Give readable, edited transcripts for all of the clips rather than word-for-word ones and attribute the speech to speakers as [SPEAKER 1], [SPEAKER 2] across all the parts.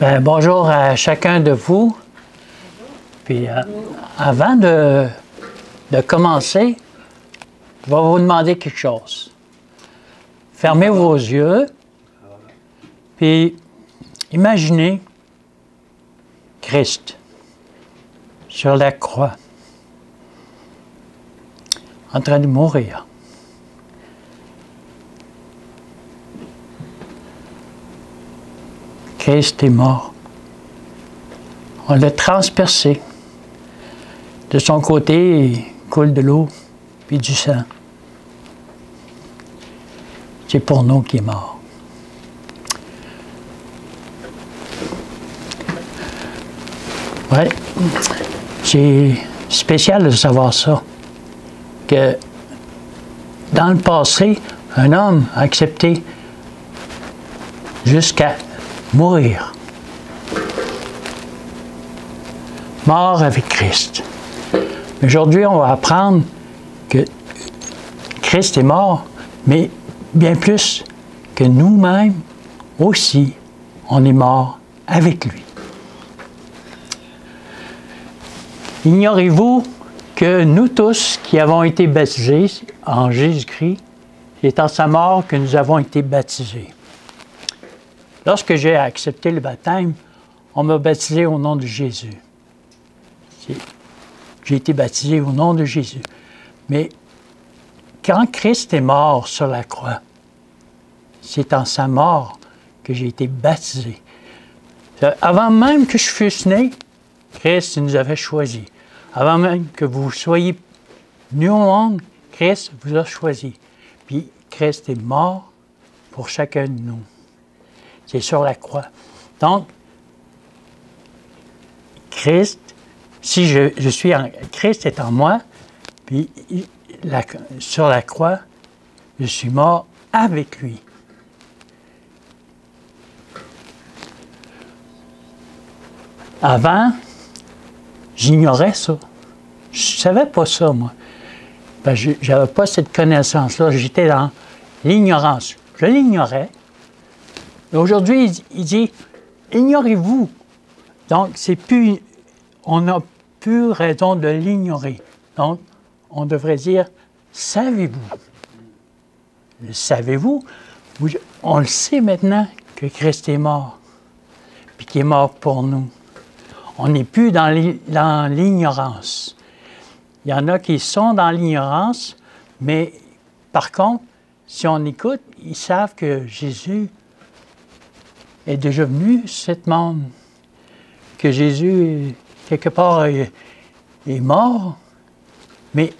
[SPEAKER 1] Bonjour à chacun de vous. Puis avant de commencer, je vais vous demander quelque chose. Fermez vos yeux, puis imaginez Christ sur la croix, en train de mourir. Christ est mort. On l'a transpercé. De son côté, il coule de l'eau puis du sang. C'est pour nous qu'il est mort. Oui, c'est spécial de savoir ça. Que dans le passé, un homme a accepté jusqu'à mourir. Mort avec Christ. Aujourd'hui, on va apprendre que Christ est mort, mais bien plus que nous-mêmes aussi, on est mort avec lui. Ignorez-vous que nous tous qui avons été baptisés en Jésus-Christ, c'est en sa mort que nous avons été baptisés. Lorsque j'ai accepté le baptême, on m'a baptisé au nom de Jésus. J'ai été baptisé au nom de Jésus. Mais quand Christ est mort sur la croix, c'est en sa mort que j'ai été baptisé. Avant même que je fusse né, Christ nous avait choisis. Avant même que vous soyez venus au monde, Christ vous a choisis. Puis Christ est mort pour chacun de nous. C'est sur la croix. Donc, Christ, si je suis en... Christ est en moi, puis sur la croix, je suis mort avec lui. Avant, j'ignorais ça. Je ne savais pas ça, moi. Je n'avais pas cette connaissance-là. J'étais dans l'ignorance. Je l'ignorais. Aujourd'hui, il dit, ignorez-vous. Donc, c'est plus, on n'a plus raison de l'ignorer. Donc, on devrait dire, savez-vous? Le savez-vous? On le sait maintenant que Christ est mort, puis qu'il est mort pour nous. On n'est plus dans l'ignorance. Il y en a qui sont dans l'ignorance, mais par contre, si on écoute, ils savent que Jésus est déjà venu sur ce monde, que Jésus, quelque part, est mort, mais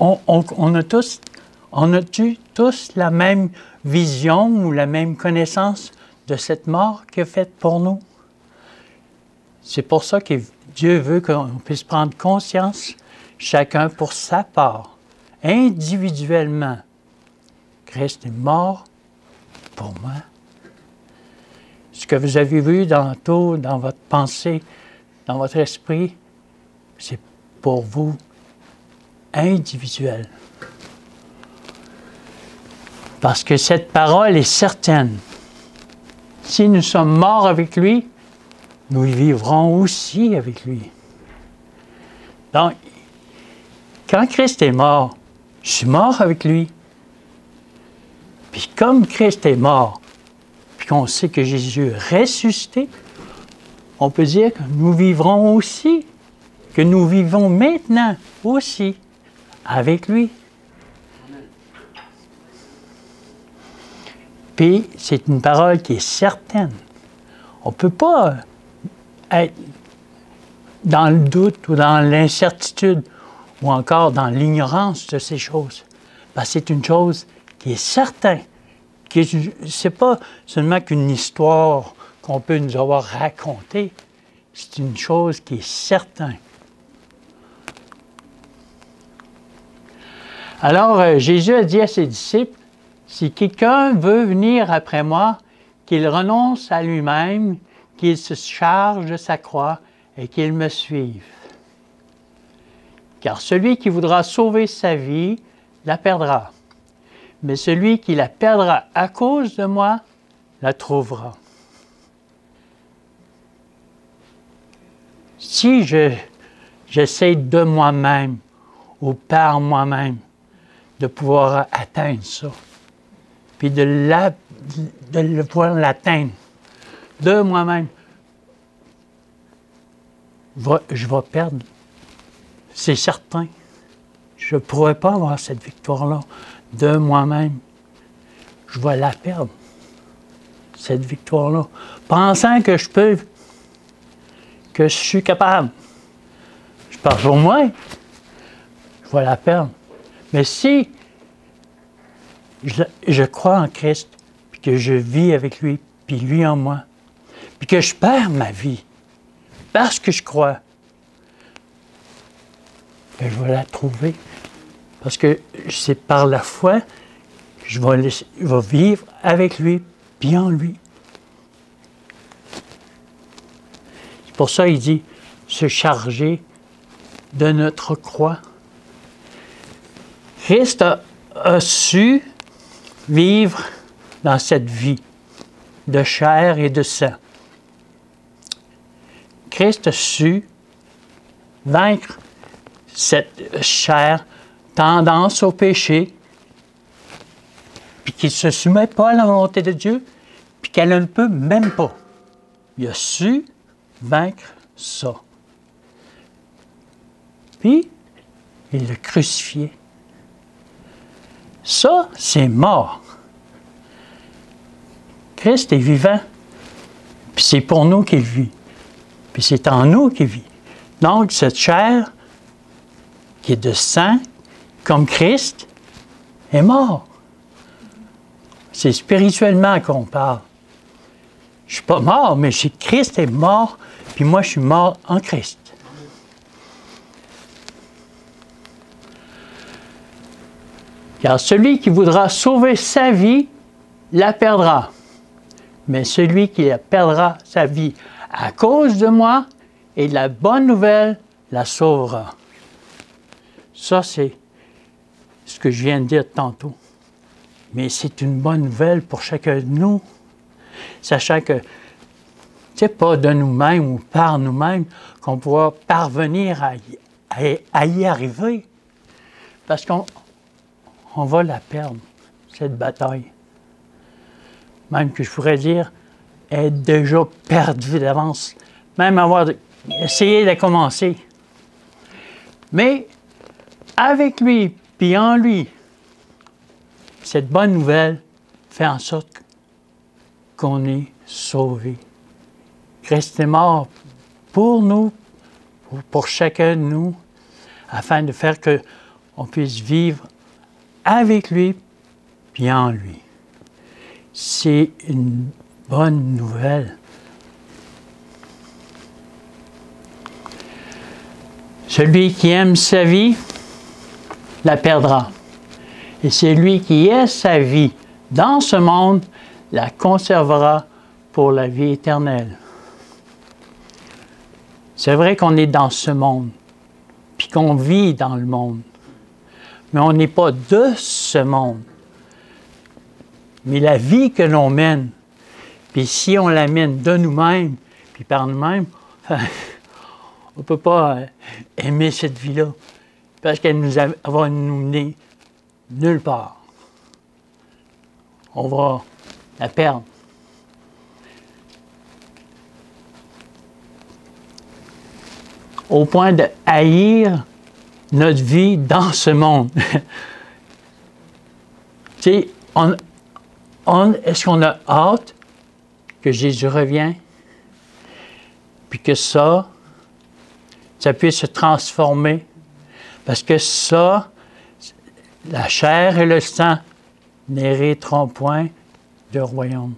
[SPEAKER 1] on a-tu tous la même vision ou la même connaissance de cette mort qu'il a faite pour nous? C'est pour ça que Dieu veut qu'on puisse prendre conscience, chacun pour sa part, individuellement. Christ est mort pour moi. Ce que vous avez vu tantôt dans votre pensée, dans votre esprit, c'est pour vous individuel. Parce que cette parole est certaine. Si nous sommes morts avec lui, nous vivrons aussi avec lui. Donc, quand Christ est mort, je suis mort avec lui. Puis comme Christ est mort, puis qu'on sait que Jésus est ressuscité, on peut dire que nous vivrons aussi, que nous vivons maintenant aussi avec lui. Puis, c'est une parole qui est certaine. On ne peut pas être dans le doute ou dans l'incertitude ou encore dans l'ignorance de ces choses. Parce que c'est une chose qui est certaine. Ce n'est pas seulement qu'une histoire qu'on peut nous avoir racontée. C'est une chose qui est certaine. Alors, Jésus a dit à ses disciples, « Si quelqu'un veut venir après moi, qu'il renonce à lui-même, qu'il se charge de sa croix et qu'il me suive. Car celui qui voudra sauver sa vie la perdra. Mais celui qui la perdra à cause de moi la trouvera. » Si j'essaie de moi-même ou par moi-même de pouvoir atteindre ça, puis de le pouvoir l'atteindre de moi-même, je vais perdre. C'est certain. Je ne pourrais pas avoir cette victoire-là de moi-même. Je vais la perdre, cette victoire-là. Pensant que je peux, que je suis capable. Je parle pour moi, je vais la perdre. Mais si je crois en Christ, puis que je vis avec lui, puis lui en moi, puis que je perds ma vie, parce que je crois, bien, je vais la trouver. Parce que c'est par la foi que je vais vivre avec lui, puis en lui. C'est pour ça qu'il dit, se charger de notre croix. Christ a su vivre dans cette vie de chair et de sang. Christ a su vaincre cette chair, tendance au péché, puis qu'il ne se soumet pas à la volonté de Dieu, puis qu'elle ne peut même pas. Il a su vaincre ça. Puis, il l'a crucifié. Ça, c'est mort. Christ est vivant, puis c'est pour nous qu'il vit. Puis c'est en nous qu'il vit. Donc, cette chair qui est de sang, comme Christ, est mort. C'est spirituellement qu'on parle. Je ne suis pas mort, mais Christ est mort, puis moi, je suis mort en Christ. Car celui qui voudra sauver sa vie, la perdra. Mais celui qui perdra sa vie à cause de moi et de la bonne nouvelle, la sauvera. Ça, c'est ce que je viens de dire tantôt. Mais c'est une bonne nouvelle pour chacun de nous, sachant que c'est pas de nous-mêmes ou par nous-mêmes qu'on pourra parvenir à y arriver. Parce qu'on va la perdre, cette bataille. Même que je pourrais dire, elle est déjà perdue d'avance. Même avoir essayé de commencer. Mais avec lui, puis en lui, cette bonne nouvelle fait en sorte qu'on est sauvé. Christ est mort pour nous, pour chacun de nous, afin de faire qu'on puisse vivre avec lui, puis en lui. C'est une bonne nouvelle. Celui qui aime sa vie la perdra. Et celui qui est sa vie dans ce monde la conservera pour la vie éternelle. C'est vrai qu'on est dans ce monde, puis qu'on vit dans le monde. Mais on n'est pas de ce monde. Mais la vie que l'on mène, puis si on la mène de nous-mêmes, puis par nous-mêmes, on ne peut pas aimer cette vie-là, parce qu'elle va nous mener nulle part. On va la perdre. Au point de haïr notre vie dans ce monde. Tu sais, est-ce qu'on a hâte que Jésus revienne? Puis que ça puisse se transformer? Parce que ça, la chair et le sang n'hériteront point du royaume.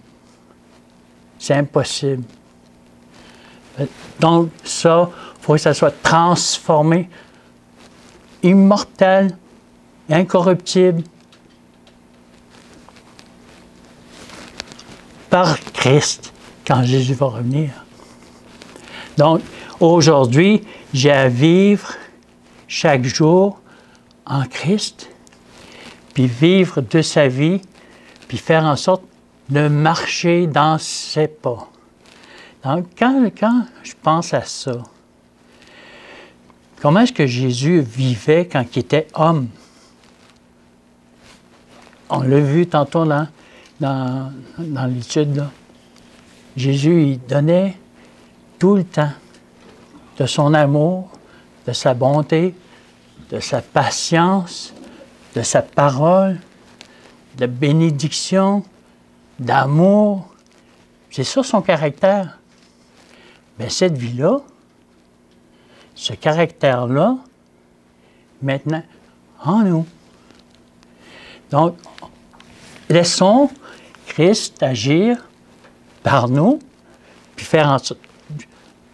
[SPEAKER 1] C'est impossible. Donc ça, il faut que ça soit transformé, immortel, incorruptible, par Christ, quand Jésus va revenir. Donc, aujourd'hui, j'ai à vivre chaque jour en Christ, puis vivre de sa vie, puis faire en sorte de marcher dans ses pas. Donc, quand je pense à ça, Comment est-ce que Jésus vivait quand il était homme? On l'a vu tantôt là, dans l'étude, là. Jésus, il donnait tout le temps de son amour, de sa bonté, de sa patience, de sa parole, de bénédiction, d'amour. C'est ça son caractère. Mais cette vie-là, ce caractère-là, maintenant, en nous. Donc, laissons Christ agir par nous, puis faire en sorte,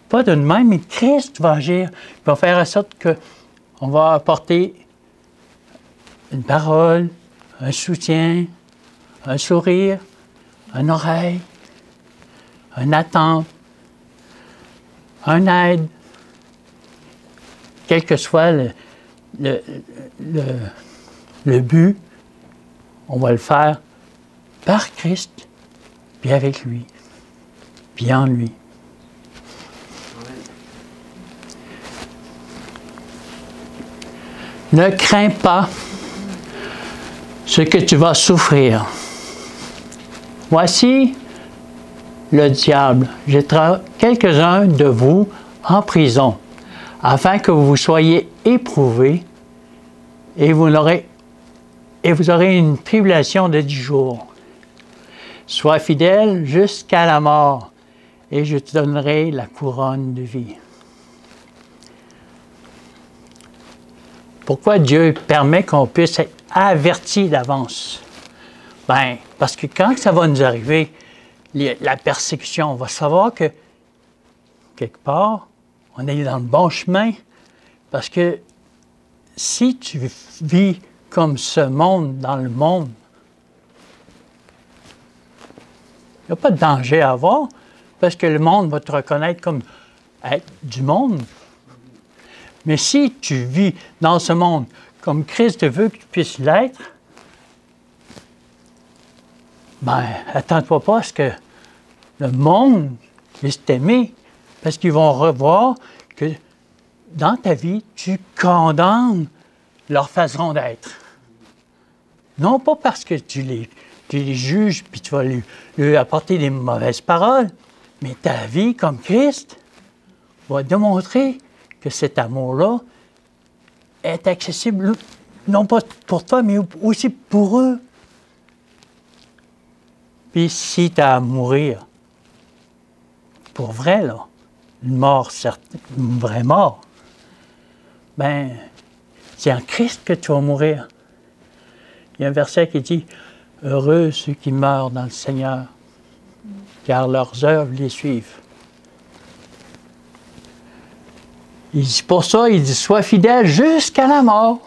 [SPEAKER 1] pas de nous-mêmes, mais Christ va agir, puis va faire en sorte qu'on va apporter une parole, un soutien, un sourire, une oreille, une attente, un aide, quel que soit le but, on va le faire par Christ, puis avec lui, puis en lui. Ne crains pas ce que tu vas souffrir. Voici le diable jettera quelques-uns de vous en prison, afin que vous soyez éprouvés, et vous aurez une tribulation de 10 jours. Sois fidèle jusqu'à la mort, et je te donnerai la couronne de vie. Pourquoi Dieu permet qu'on puisse être averti d'avance? Bien, parce que quand ça va nous arriver, la persécution, on va savoir que, quelque part, on est dans le bon chemin, parce que si tu vis comme ce monde dans le monde, il n'y a pas de danger à avoir, parce que le monde va te reconnaître comme être du monde. Mais si tu vis dans ce monde comme Christ veut que tu puisses l'être, ben, attends-toi pas à ce que le monde puisse t'aimer, parce qu'ils vont revoir que dans ta vie, tu condamnes leur façon d'être. Non pas parce que tu les juges puis tu vas lui apporter des mauvaises paroles, mais ta vie comme Christ va démontrer que cet amour-là est accessible, non pas pour toi, mais aussi pour eux. Puis si tu as à mourir, pour vrai, là, une mort certaine, une vraie mort, ben, c'est en Christ que tu vas mourir. Il y a un verset qui dit « Heureux ceux qui meurent dans le Seigneur, car leurs œuvres les suivent. » Il dit pour ça, il dit « Sois fidèle jusqu'à la mort. »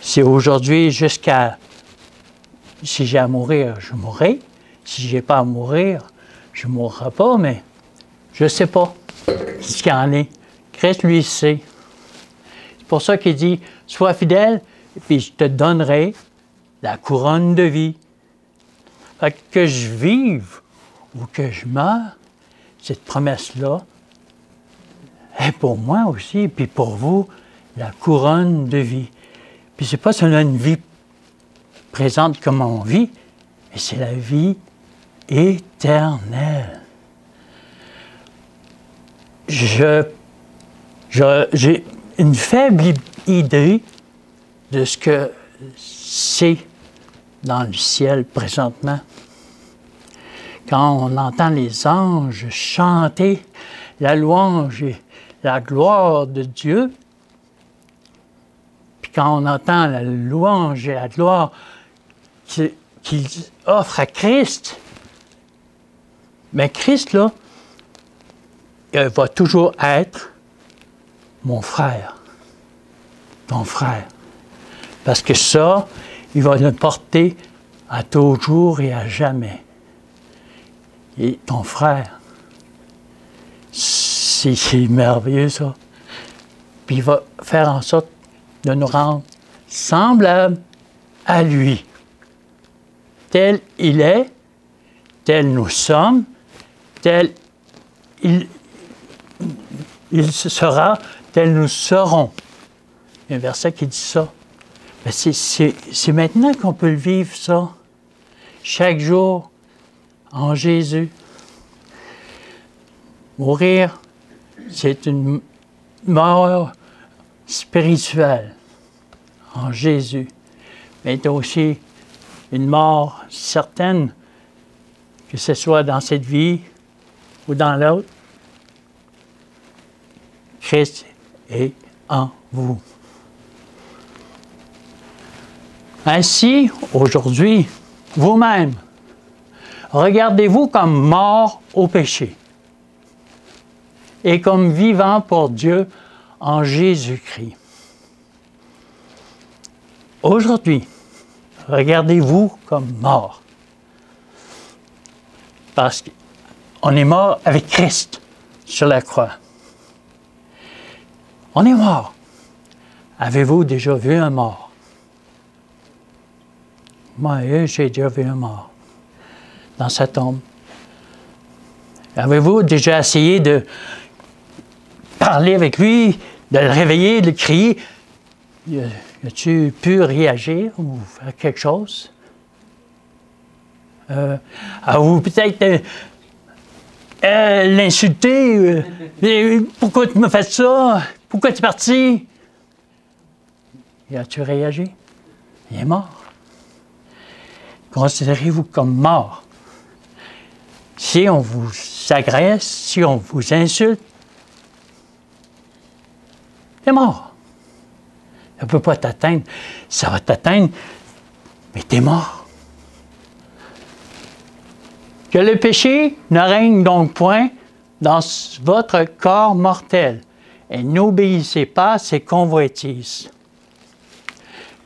[SPEAKER 1] C'est aujourd'hui jusqu'à... Si j'ai à mourir, je mourrai. Si je n'ai pas à mourir, je ne mourrai pas, mais je ne sais pas ce qu'il en est. Christ, lui, sait. C'est pour ça qu'il dit « Sois fidèle, et puis je te donnerai la couronne de vie. » Fait que je vive ou que je meure, cette promesse-là est pour moi aussi, puis pour vous, la couronne de vie. Puis c'est pas seulement une vie présente comme on vit, mais c'est la vie éternelle. J'ai une faible idée de ce que c'est dans le ciel présentement. Quand on entend les anges chanter la louange et la gloire de Dieu, puis quand on entend la louange et la gloire qu'il offre à Christ, mais Christ, là, il va toujours être mon frère, ton frère. Parce que ça, il va le porter à toujours et à jamais. Et ton frère, c'est merveilleux ça. Puis il va faire en sorte de nous rendre semblables à lui. Tel il est, tel nous sommes, tel il sera tel nous serons. Il y a un verset qui dit ça. Mais c'est maintenant qu'on peut le vivre, ça. Chaque jour, en Jésus. Mourir, c'est une mort spirituelle en Jésus. Mais c'est aussi une mort certaine, que ce soit dans cette vie ou dans l'autre. Christ est en vous. Ainsi, aujourd'hui, vous-même, regardez-vous comme mort au péché et comme vivant pour Dieu en Jésus-Christ. Aujourd'hui, regardez-vous comme mort. Parce qu'on est mort avec Christ sur la croix. On est mort. Avez-vous déjà vu un mort? Moi, j'ai déjà vu un mort dans sa tombe. Avez-vous déjà essayé de parler avec lui, de le réveiller, de le crier? As-tu pu réagir ou faire quelque chose? Avez-vous peut-être l'insulter? Pourquoi tu me fais ça? Pourquoi tu es parti? Et as-tu réagi? Il est mort. Considérez-vous comme mort. Si on vous agresse, si on vous insulte, c'est mort. Ça ne peut pas t'atteindre. Ça va t'atteindre, mais tu es mort. Que le péché ne règne donc point dans votre corps mortel, et n'obéissez pas à ses convoitises.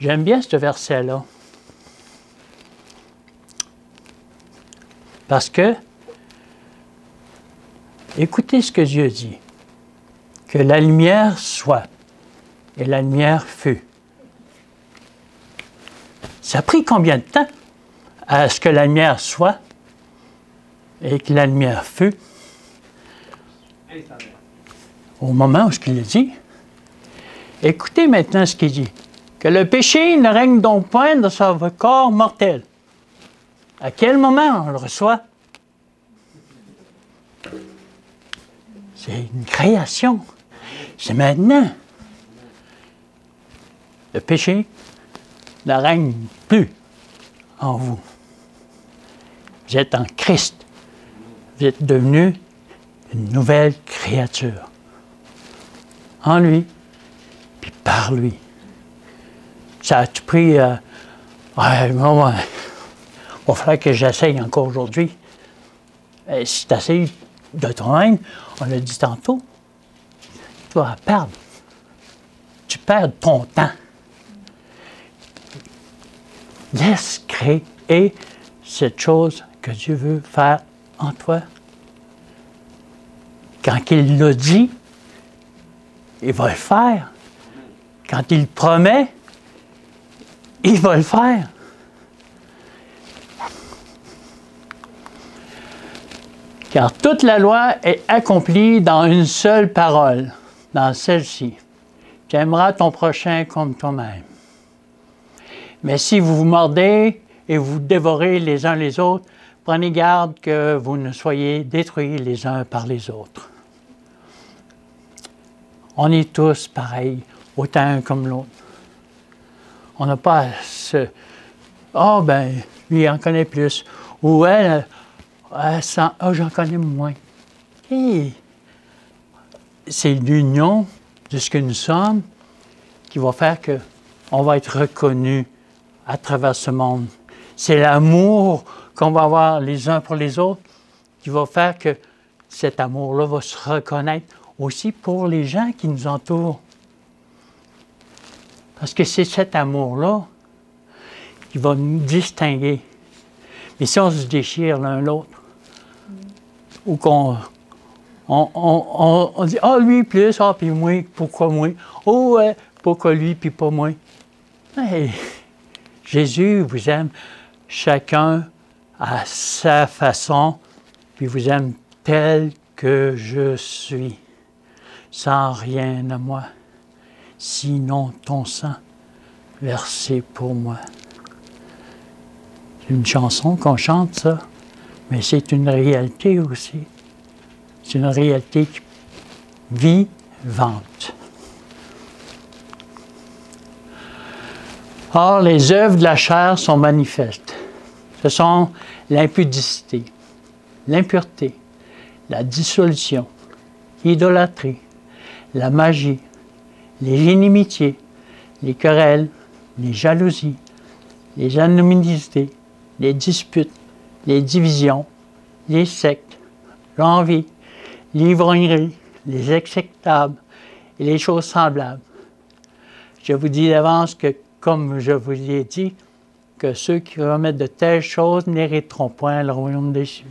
[SPEAKER 1] J'aime bien ce verset-là. Parce que, écoutez ce que Dieu dit. Que la lumière soit, et la lumière fut. Ça a pris combien de temps à ce que la lumière soit et que la lumière fut? Au moment où ce qu'il a dit. Écoutez maintenant ce qu'il dit. Que le péché ne règne donc point dans votre corps mortel. À quel moment on le reçoit? C'est une création. C'est maintenant. Le péché ne règne plus en vous. Vous êtes en Christ. Vous êtes devenu une nouvelle créature. En lui, puis par lui. Ça a-tu pris... il va falloir que j'essaye encore aujourd'hui. Si tu essayes de toi-même, on l'a dit tantôt, tu vas perdre. Tu perds ton temps. Laisse créer cette chose que Dieu veut faire en toi. Quand il l'a dit, il va le faire. Quand il promet, il va le faire. Car toute la loi est accomplie dans une seule parole, dans celle-ci. Tu aimeras ton prochain comme toi-même. Mais si vous vous mordez et vous dévorez les uns les autres, prenez garde que vous ne soyez détruits les uns par les autres. On est tous pareils, autant un comme l'autre. On n'a pas ce « Ah, ben, lui, il en connaît plus. » Ou elle sent « Ah, j'en connais moins. » C'est l'union de ce que nous sommes qui va faire qu'on va être reconnu à travers ce monde. C'est l'amour qu'on va avoir les uns pour les autres qui va faire que cet amour-là va se reconnaître aussi pour les gens qui nous entourent. Parce que c'est cet amour-là qui va nous distinguer. Mais si on se déchire l'un l'autre, ou qu'on dit « Ah, lui plus, ah, puis moi, pourquoi moi? Oh, pourquoi lui, puis pas moi? » Hey, Jésus vous aime chacun à sa façon, puis vous aime tel que je suis. sans rien à moi, sinon ton sang versé pour moi. C'est une chanson qu'on chante, ça, mais c'est une réalité aussi. C'est une réalité vivante. Or, les œuvres de la chair sont manifestes. Ce sont l'impudicité, l'impureté, la dissolution, l'idolâtrie, la magie, les inimitiés, les querelles, les jalousies, les animosités, les disputes, les divisions, les sectes, l'envie, l'ivrognerie, les acceptables et les choses semblables. Je vous dis d'avance que, comme je vous l'ai dit, que ceux qui remettent de telles choses n'hériteront point le royaume des cieux.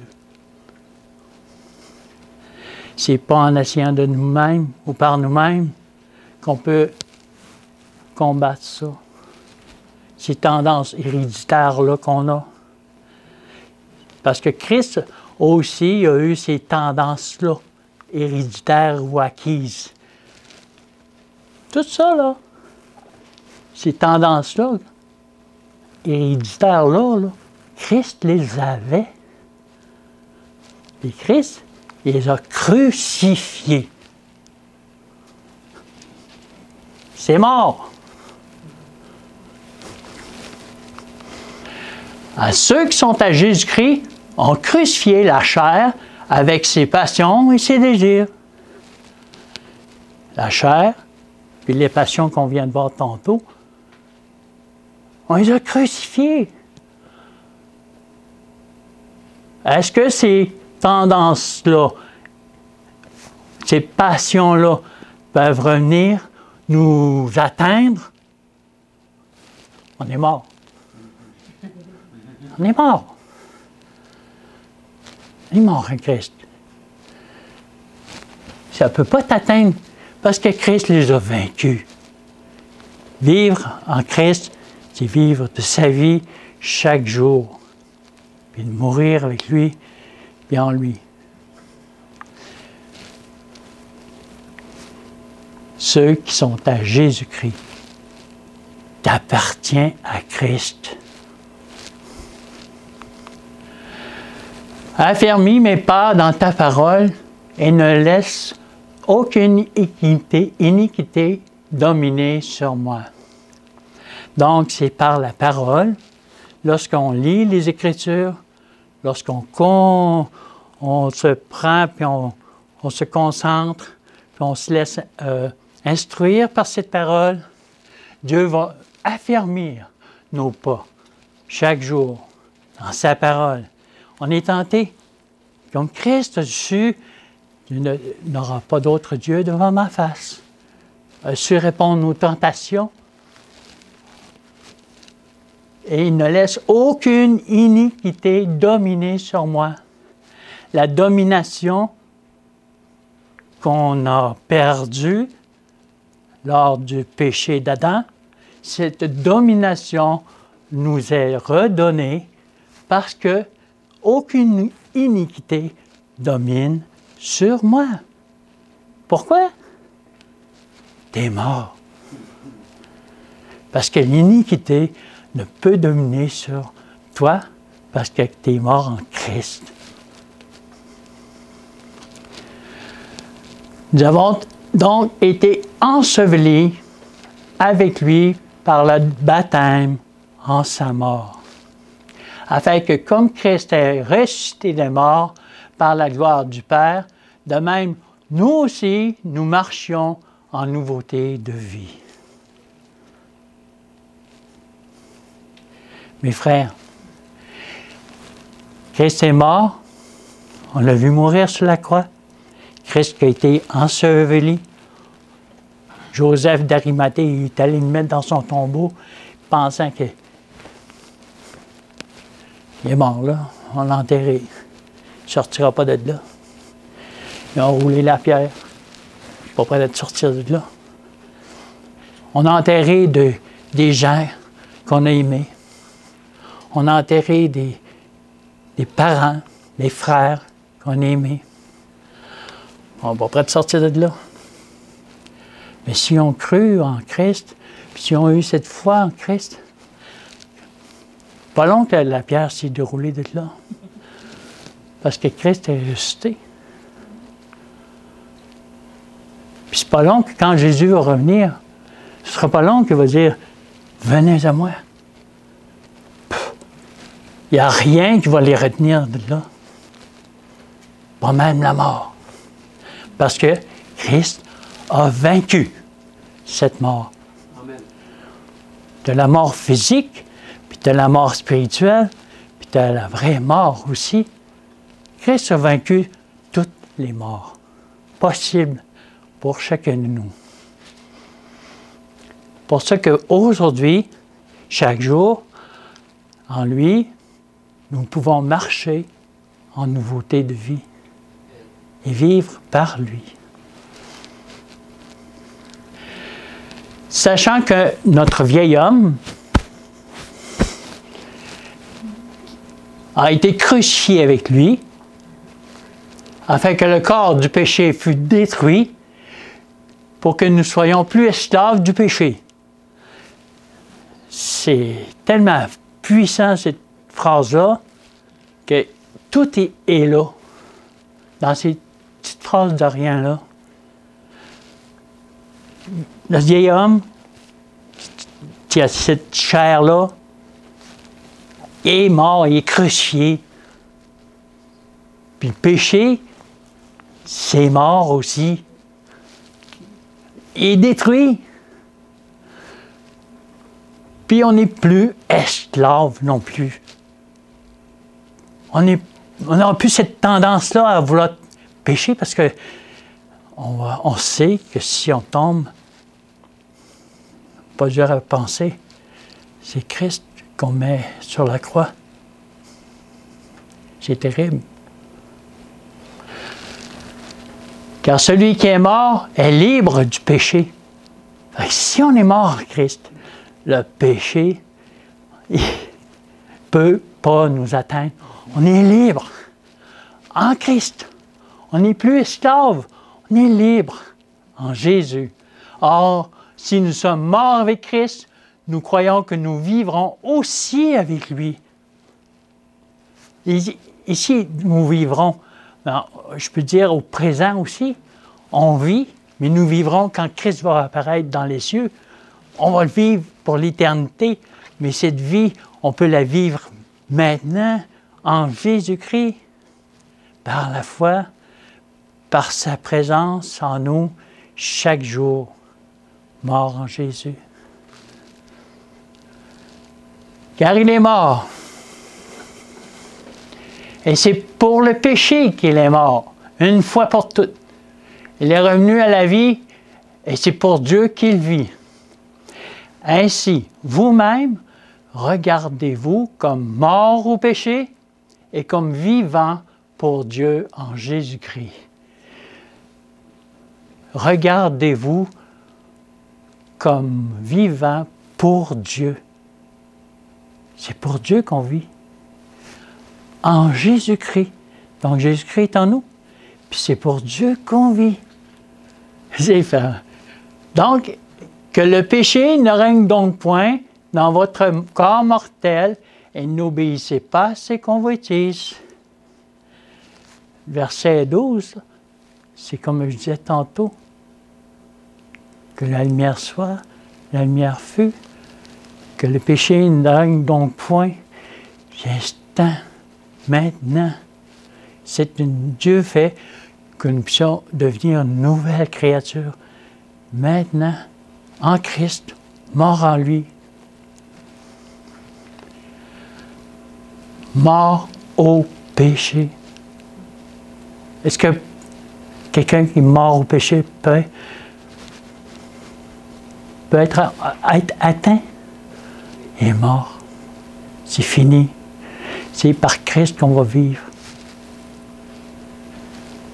[SPEAKER 1] C'est pas en essayant de nous-mêmes ou par nous-mêmes qu'on peut combattre ça. Ces tendances héréditaires-là qu'on a. Parce que Christ aussi a eu ces tendances-là, héréditaires ou acquises. Tout ça, là, ces tendances-là, héréditaires-là, là, Christ les avait. Et Christ les a crucifiés. C'est mort. À ceux qui sont à Jésus-Christ, ont crucifié la chair avec ses passions et ses désirs. La chair, puis les passions qu'on vient de voir tantôt, on les a crucifiés. Est-ce que ces tendances-là, ces passions-là peuvent revenir nous atteindre? On est mort. On est mort. On est mort en Christ. Ça ne peut pas t'atteindre parce que Christ les a vaincus. Vivre en Christ, c'est vivre de sa vie chaque jour, puis de mourir avec lui, puis en lui. Ceux qui sont à Jésus-Christ, t'appartiennent à Christ. Affermis mes pas dans ta parole et ne laisse aucune iniquité dominer sur moi. Donc, c'est par la parole, lorsqu'on lit les Écritures, lorsqu'on se prend, puis on se concentre, puis on se laisse instruire par cette parole, Dieu va affermir nos pas chaque jour dans sa parole. On est tenté, comme Christ a su, tu n'auras pas d'autre Dieu devant ma face. A su répondre aux tentations. Et il ne laisse aucune iniquité dominer sur moi. La domination qu'on a perdue lors du péché d'Adam, cette domination nous est redonnée parce que aucune iniquité domine sur moi. Pourquoi? T'es mort. Parce que l'iniquité ne peut dominer sur toi parce que t'es mort en Christ. Nous avons donc été ensevelis avec lui par le baptême en sa mort, afin que comme Christ est ressuscité des morts par la gloire du Père, de même, nous aussi, nous marchions en nouveauté de vie. Mes frères, Christ est mort, on l'a vu mourir sur la croix, Christ qui a été enseveli, Joseph d'Arimathée, il est allé le mettre dans son tombeau, pensant que il est mort là, on l'a enterré. Il ne sortira pas de là. Ils ont roulé la pierre. Il n'est pas prêt de sortir de là. On a enterré des gens qu'on a aimés. On a enterré des parents, des frères qu'on a aimés. On n'est pas prêt de sortir de là. Mais si on cru en Christ, puis si on a eu cette foi en Christ, pas long que la pierre s'est déroulée de là. Parce que Christ est ressuscité. Puis c'est pas long que quand Jésus va revenir, ce sera pas long qu'il va dire « Venez à moi ». Il n'y a rien qui va les retenir de là. Pas même la mort. Parce que Christ a vaincu cette mort.
[SPEAKER 2] Amen.
[SPEAKER 1] De la mort physique, puis de la mort spirituelle, puis de la vraie mort aussi. Christ a vaincu toutes les morts possibles pour chacun de nous. Pour ça qu'aujourd'hui, chaque jour, en lui, nous pouvons marcher en nouveauté de vie et vivre par lui. Sachant que notre vieil homme a été crucifié avec lui, afin que le corps du péché fût détruit, pour que nous soyons plus esclaves du péché. C'est tellement puissant cette phrase-là, que tout est là, dans ces petites phrases de rien-là. Le vieil homme, qui a cette chair-là, est mort, il est crucifié. Puis le péché, c'est mort aussi. Il est détruit. Puis on n'est plus esclave non plus. On n'a plus cette tendance-là à vouloir pécher parce que on sait que si on tombe, pas dur à penser, c'est Christ qu'on met sur la croix. C'est terrible. Car celui qui est mort est libre du péché. Fait que si on est mort en Christ, le péché ne peut pas nous atteindre. On est libre en Christ. On n'est plus esclave. On est libre en Jésus. Or, si nous sommes morts avec Christ, nous croyons que nous vivrons aussi avec lui. Ici, nous vivrons, je peux dire au présent aussi, on vit, mais nous vivrons quand Christ va apparaître dans les cieux. On va le vivre pour l'éternité, mais cette vie, on peut la vivre maintenant en Jésus-Christ, par la foi, par sa présence en nous chaque jour, mort en Jésus. Car il est mort. Et c'est pour le péché qu'il est mort, une fois pour toutes. Il est revenu à la vie et c'est pour Dieu qu'il vit. Ainsi, vous-même, regardez-vous comme mort au péché et comme vivant pour Dieu en Jésus-Christ. Regardez-vous comme vivant pour Dieu. C'est pour Dieu qu'on vit. En Jésus-Christ. Donc Jésus-Christ est en nous. Puis c'est pour Dieu qu'on vit. C'est fait. Donc, que le péché ne règne donc point dans votre corps mortel et n'obéissez pas à ses convoitises. Verset 12, c'est comme je disais tantôt, que la lumière soit, la lumière fut, que le péché ne règne donc point. L'instant, maintenant, c'est Dieu fait que nous puissions devenir une nouvelle créature. Maintenant, en Christ, mort en lui. Mort au péché. Est-ce que quelqu'un qui est mort au péché peut être atteint? Il est mort. C'est fini. C'est par Christ qu'on va vivre.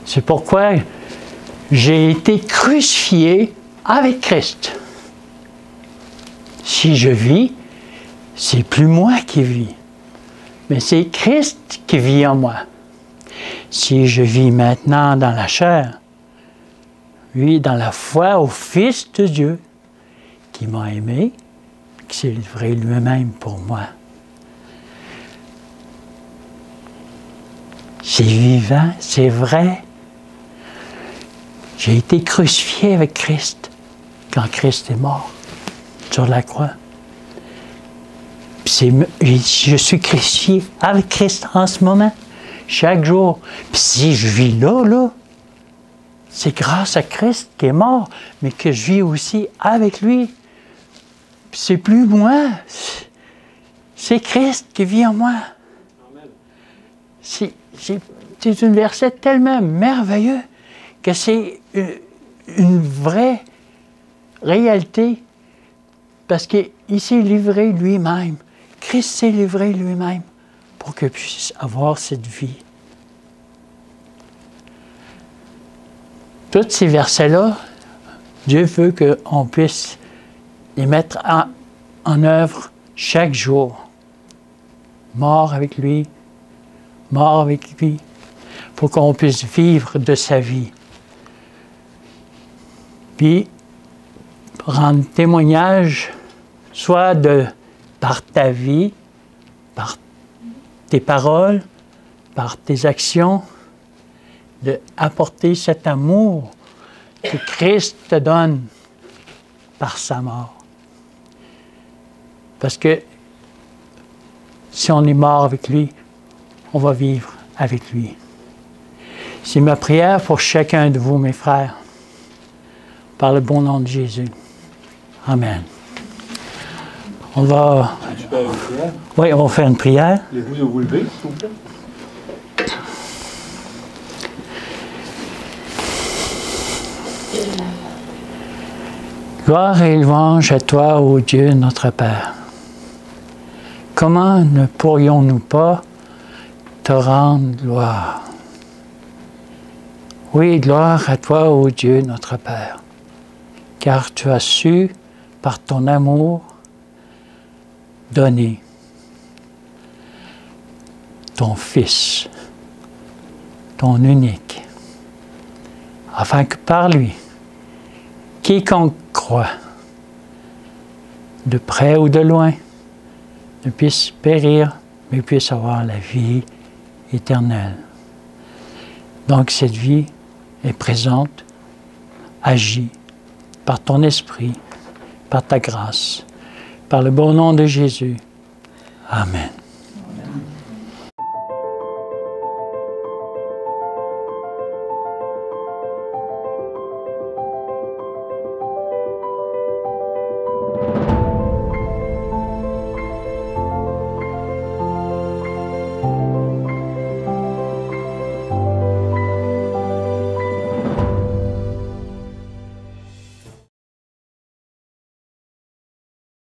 [SPEAKER 1] C'est pourquoi j'ai été crucifié avec Christ. Si je vis, c'est plus moi qui vis, mais c'est Christ qui vit en moi. Si je vis maintenant dans la chair, Oui, dans la foi au Fils de Dieu, qui m'a aimé, qui s'est livré lui-même pour moi. C'est vivant, c'est vrai. J'ai été crucifié avec Christ quand Christ est mort sur la croix. Je suis crucifié avec Christ en ce moment, chaque jour. Puis si je vis là, c'est grâce à Christ qui est mort, mais que je vis aussi avec lui. Puis c'est plus moi, c'est Christ qui vit en moi. C'est un verset tellement merveilleux que c'est une vraie réalité parce qu'il s'est livré lui-même. Christ s'est livré lui-même pour que je puisse avoir cette vie. Tous ces versets-là, Dieu veut qu'on puisse les mettre en œuvre chaque jour. Mort avec lui, pour qu'on puisse vivre de sa vie. Puis, rendre témoignage, soit par ta vie, par tes paroles, par tes actions, d'apporter cet amour que Christ te donne par sa mort. Parce que si on est mort avec lui, on va vivre avec lui. C'est ma prière pour chacun de vous, mes frères, par le bon nom de Jésus. Amen. On va... Oui, on va faire une prière.
[SPEAKER 2] Voulez-vous vous lever, s'il vous plaît?
[SPEAKER 1] Gloire et louange à toi, ô Dieu, notre Père. Comment ne pourrions-nous pas te rendre gloire? Oui, gloire à toi, ô Dieu, notre Père, car tu as su, par ton amour, donner ton Fils, ton unique, afin que par lui, quiconque croit, de près ou de loin, ne puisse périr, mais puisse avoir la vie éternelle. Donc cette vie est présente, agit par ton esprit, par ta grâce, par le bon nom de Jésus. Amen.